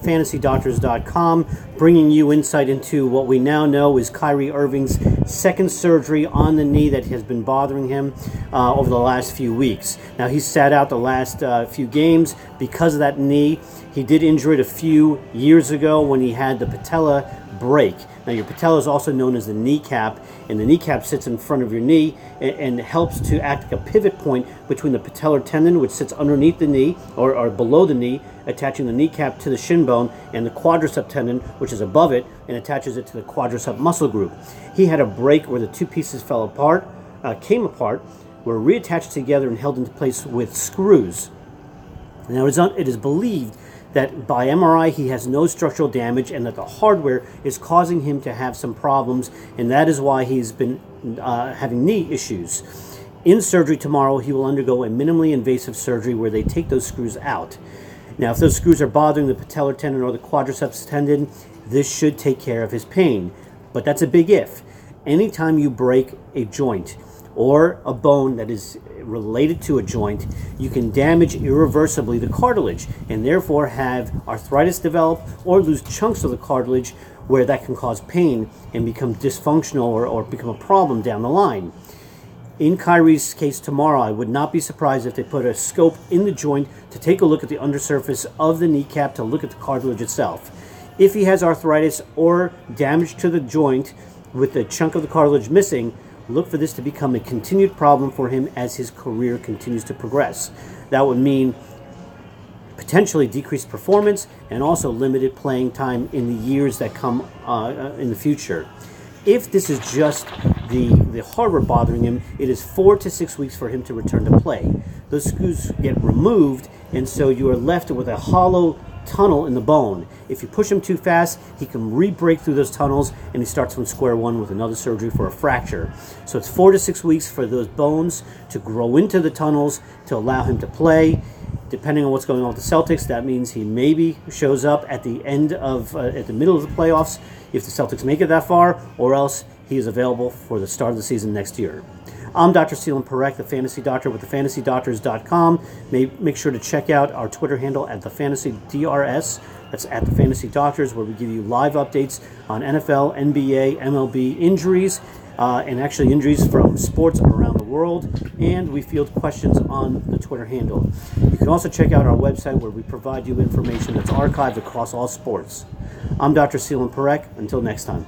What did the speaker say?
fantasydoctors.com, bringing you insight into what we now know is Kyrie Irving's second surgery on the knee that has been bothering him over the last few weeks. Now, he's sat out the last few games because of that knee. He did injure it a few years ago when he had the patella break. Now, your patella is also known as the kneecap, and the kneecap sits in front of your knee and helps to act like a pivot point between the patellar tendon, which sits underneath the knee or below the knee, attaching the kneecap to the shin bone, and the quadricep tendon, which is above it, and attaches it to the quadricep muscle group. He had a break where the two pieces fell apart, came apart, were reattached together and held into place with screws. Now, it is believed that by MRI he has no structural damage and that the hardware is causing him to have some problems, and that is why he's been having knee issues. In surgery tomorrow, he will undergo a minimally invasive surgery where they take those screws out. Now, if those screws are bothering the patellar tendon or the quadriceps tendon, this should take care of his pain. But that's a big if. Anytime you break a joint or a bone that is related to a joint, you can damage irreversibly the cartilage and therefore have arthritis develop or lose chunks of the cartilage, where that can cause pain and become dysfunctional or become a problem down the line. In Kyrie's case tomorrow, I would not be surprised if they put a scope in the joint to take a look at the undersurface of the kneecap to look at the cartilage itself. If he has arthritis or damage to the joint with a chunk of the cartilage missing, look for this to become a continued problem for him as his career continues to progress. That would mean potentially decreased performance and also limited playing time in the years that come in the future. If this is just the hardware bothering him, it is 4 to 6 weeks for him to return to play. Those screws get removed, and so you are left with a hollow tunnel in the bone. If you push him too fast, he can re-break through those tunnels and he starts from square one with another surgery for a fracture. So it's 4 to 6 weeks for those bones to grow into the tunnels to allow him to play. Depending on what's going on with the Celtics, that means he maybe shows up at the end of at the middle of the playoffs if the Celtics make it that far, or else he is available for the start of the season next year. I'm Dr. Seelan Parekh, the Fantasy Doctor with thefantasydoctors.com. Make sure to check out our Twitter handle at thefantasydrs. That's at the Fantasy Doctors, where we give you live updates on NFL, NBA, MLB injuries, and actually injuries from sports around the world. And we field questions on the Twitter handle. You can also check out our website, where we provide you information that's archived across all sports. I'm Dr. Seelan Parekh. Until next time.